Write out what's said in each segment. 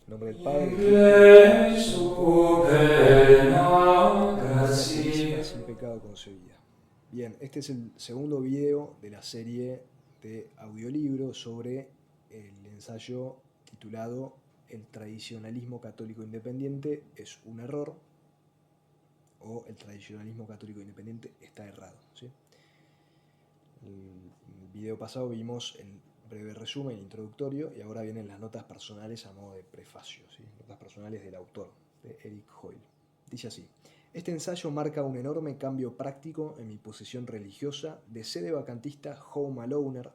En nombre del Padre, del Hijo y del Espíritu Santo. María Santísima, sin pecado concebida. Bien, este es el segundo video de la serie de audiolibros sobre el ensayo titulado El tradicionalismo católico independiente es un error, o el tradicionalismo católico independiente está errado, ¿sí? En el video pasado vimos el breve resumen, el introductorio, y ahora vienen las notas personales a modo de prefacio, ¿sí? Notas personales del autor, de Eric Hoyle. Dice así: este ensayo marca un enorme cambio práctico en mi posición religiosa de sede vacantista home aloner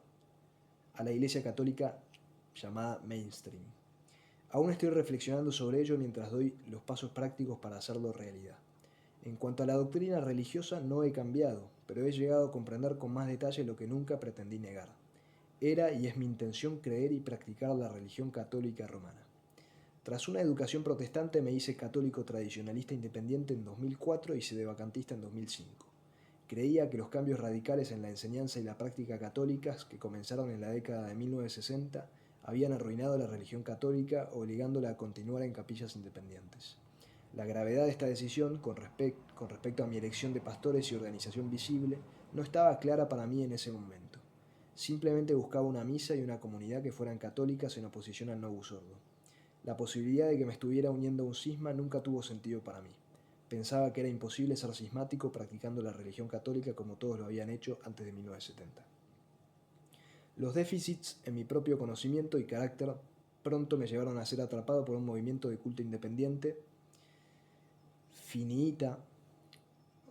a la iglesia católica llamada mainstream. Aún estoy reflexionando sobre ello mientras doy los pasos prácticos para hacerlo realidad. En cuanto a la doctrina religiosa no he cambiado, pero he llegado a comprender con más detalle lo que nunca pretendí negar. Era y es mi intención creer y practicar la religión católica romana. Tras una educación protestante me hice católico tradicionalista independiente en 2004 y sedevacantista en 2005. Creía que los cambios radicales en la enseñanza y la práctica católicas que comenzaron en la década de 1960 habían arruinado la religión católica, obligándola a continuar en capillas independientes. La gravedad de esta decisión, con respecto a mi elección de pastores y organización visible, no estaba clara para mí en ese momento. Simplemente buscaba una misa y una comunidad que fueran católicas en oposición al novus ordo. La posibilidad de que me estuviera uniendo a un cisma nunca tuvo sentido para mí. Pensaba que era imposible ser cismático practicando la religión católica como todos lo habían hecho antes de 1970. Los déficits en mi propio conocimiento y carácter pronto me llevaron a ser atrapado por un movimiento de culto independiente, finiita,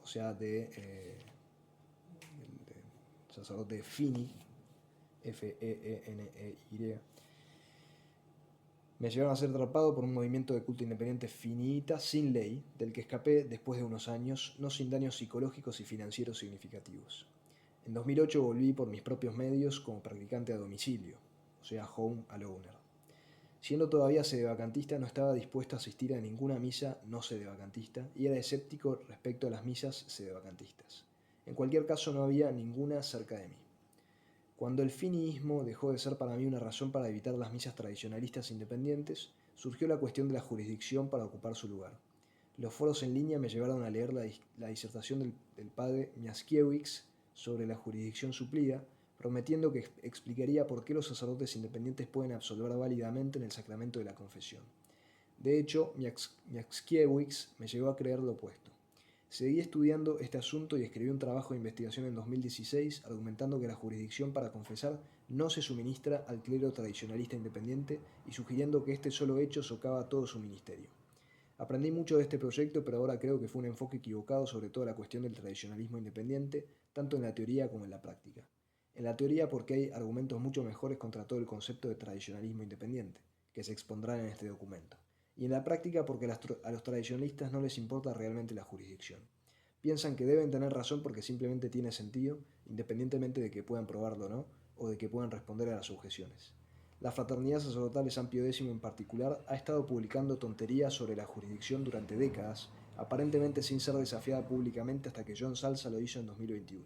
o sea, el sacerdote Fini, Feeney, me llevaron a ser atrapado por un movimiento de culto independiente finita, sin ley, del que escapé después de unos años, no sin daños psicológicos y financieros significativos. En 2008 volví por mis propios medios como practicante a domicilio, o sea, home aloner. Siendo todavía sedevacantista, no estaba dispuesto a asistir a ninguna misa no sedevacantista y era escéptico respecto a las misas sedevacantistas. En cualquier caso, no había ninguna cerca de mí. Cuando el finiismo dejó de ser para mí una razón para evitar las misas tradicionalistas independientes, surgió la cuestión de la jurisdicción para ocupar su lugar. Los foros en línea me llevaron a leer la disertación del padre Miaskiewicz sobre la jurisdicción suplida, prometiendo que explicaría por qué los sacerdotes independientes pueden absolver válidamente en el sacramento de la confesión. De hecho, Miaskiewicz me llevó a creer lo opuesto. Seguí estudiando este asunto y escribí un trabajo de investigación en 2016 argumentando que la jurisdicción para confesar no se suministra al clero tradicionalista independiente y sugiriendo que este solo hecho socava todo su ministerio. Aprendí mucho de este proyecto, pero ahora creo que fue un enfoque equivocado sobre toda la cuestión del tradicionalismo independiente, tanto en la teoría como en la práctica. En la teoría porque hay argumentos mucho mejores contra todo el concepto de tradicionalismo independiente, que se expondrán en este documento. Y en la práctica porque a los tradicionalistas no les importa realmente la jurisdicción. Piensan que deben tener razón porque simplemente tiene sentido, independientemente de que puedan probarlo o no, o de que puedan responder a las objeciones. La Fraternidad Sacerdotal de San Pío X en particular ha estado publicando tonterías sobre la jurisdicción durante décadas, aparentemente sin ser desafiada públicamente hasta que John Salsa lo hizo en 2021.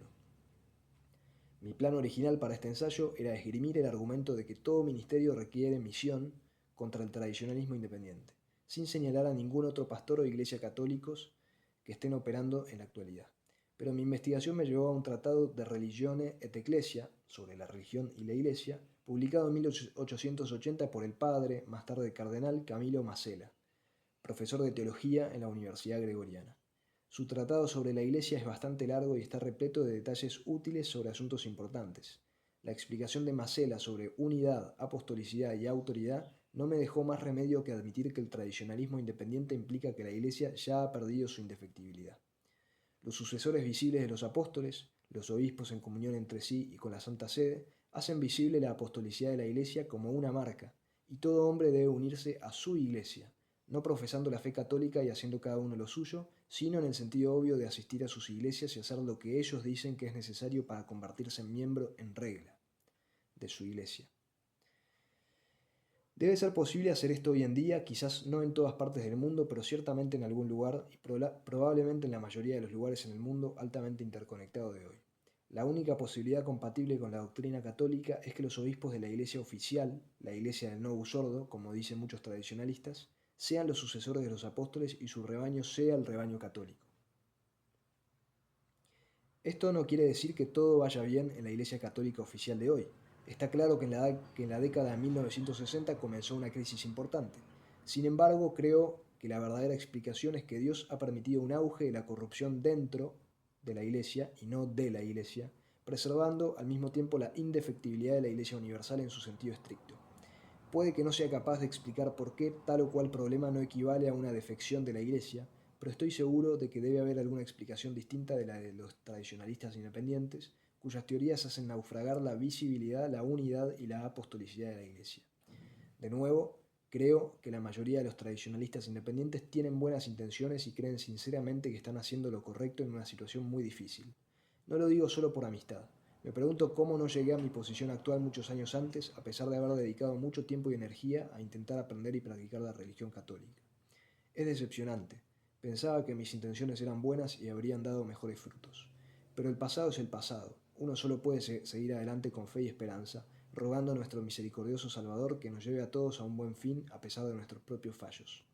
Mi plan original para este ensayo era esgrimir el argumento de que todo ministerio requiere misión contra el tradicionalismo independiente, sin señalar a ningún otro pastor o iglesia católicos que estén operando en la actualidad. Pero mi investigación me llevó a un tratado de Religione et Ecclesia, sobre la religión y la iglesia, publicado en 1880 por el padre, más tarde cardenal, Camilo Masela, profesor de teología en la Universidad Gregoriana. Su tratado sobre la Iglesia es bastante largo y está repleto de detalles útiles sobre asuntos importantes. La explicación de Masela sobre unidad, apostolicidad y autoridad no me dejó más remedio que admitir que el tradicionalismo independiente implica que la Iglesia ya ha perdido su indefectibilidad. Los sucesores visibles de los apóstoles, los obispos en comunión entre sí y con la Santa Sede, hacen visible la apostolicidad de la Iglesia como una marca, y todo hombre debe unirse a su Iglesia, no profesando la fe católica y haciendo cada uno lo suyo, sino en el sentido obvio de asistir a sus iglesias y hacer lo que ellos dicen que es necesario para convertirse en miembro en regla de su iglesia. Debe ser posible hacer esto hoy en día, quizás no en todas partes del mundo, pero ciertamente en algún lugar y probablemente en la mayoría de los lugares en el mundo altamente interconectado de hoy. La única posibilidad compatible con la doctrina católica es que los obispos de la Iglesia oficial, la Iglesia del Novus Ordo, como dicen muchos tradicionalistas, sean los sucesores de los apóstoles y su rebaño sea el rebaño católico. Esto no quiere decir que todo vaya bien en la Iglesia Católica oficial de hoy. Está claro que en la década de 1960 comenzó una crisis importante. Sin embargo, creo que la verdadera explicación es que Dios ha permitido un auge de la corrupción dentro de la Iglesia y no de la Iglesia, preservando al mismo tiempo la indefectibilidad de la Iglesia universal en su sentido estricto. Puede que no sea capaz de explicar por qué tal o cual problema no equivale a una defección de la Iglesia, pero estoy seguro de que debe haber alguna explicación distinta de la de los tradicionalistas independientes, cuyas teorías hacen naufragar la visibilidad, la unidad y la apostolicidad de la Iglesia. De nuevo, creo que la mayoría de los tradicionalistas independientes tienen buenas intenciones y creen sinceramente que están haciendo lo correcto en una situación muy difícil. No lo digo solo por amistad. Me pregunto cómo no llegué a mi posición actual muchos años antes, a pesar de haber dedicado mucho tiempo y energía a intentar aprender y practicar la religión católica. Es decepcionante. Pensaba que mis intenciones eran buenas y habrían dado mejores frutos. Pero el pasado es el pasado. Uno solo puede seguir adelante con fe y esperanza, rogando a nuestro misericordioso Salvador que nos lleve a todos a un buen fin a pesar de nuestros propios fallos.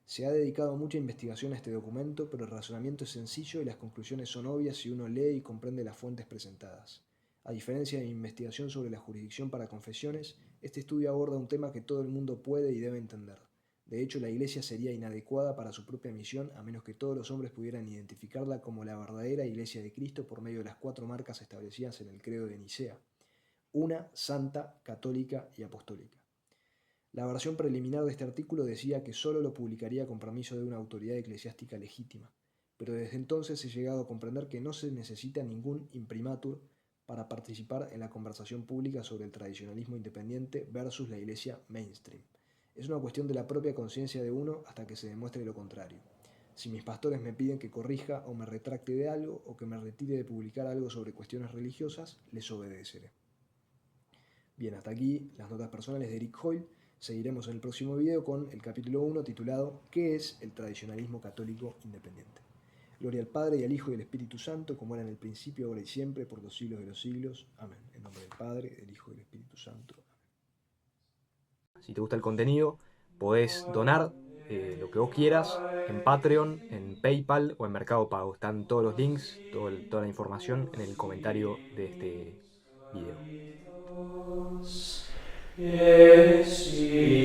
Se ha dedicado mucha investigación a este documento, pero el razonamiento es sencillo y las conclusiones son obvias si uno lee y comprende las fuentes presentadas. A diferencia de mi investigación sobre la jurisdicción para confesiones, este estudio aborda un tema que todo el mundo puede y debe entender. De hecho, la Iglesia sería inadecuada para su propia misión a menos que todos los hombres pudieran identificarla como la verdadera Iglesia de Cristo por medio de las 4 marcas establecidas en el Credo de Nicea: una, santa, católica y apostólica. La versión preliminar de este artículo decía que solo lo publicaría con permiso de una autoridad eclesiástica legítima, pero desde entonces he llegado a comprender que no se necesita ningún imprimatur para participar en la conversación pública sobre el tradicionalismo independiente versus la Iglesia mainstream. Es una cuestión de la propia conciencia de uno hasta que se demuestre lo contrario. Si mis pastores me piden que corrija o me retracte de algo o que me retire de publicar algo sobre cuestiones religiosas, les obedeceré. Bien, hasta aquí las notas personales de Eric Hoyle. Seguiremos en el próximo video con el capítulo 1 titulado ¿Qué es el tradicionalismo católico independiente? Gloria al Padre y al Hijo y al Espíritu Santo, como era en el principio, ahora y siempre, por los siglos de los siglos. Amén. En nombre del Padre, del Hijo y del Espíritu Santo. Amén. Si te gusta el contenido, podés donar lo que vos quieras en Patreon, en PayPal o en Mercado Pago. Están todos los links, toda la información en el comentario de este video. Yes,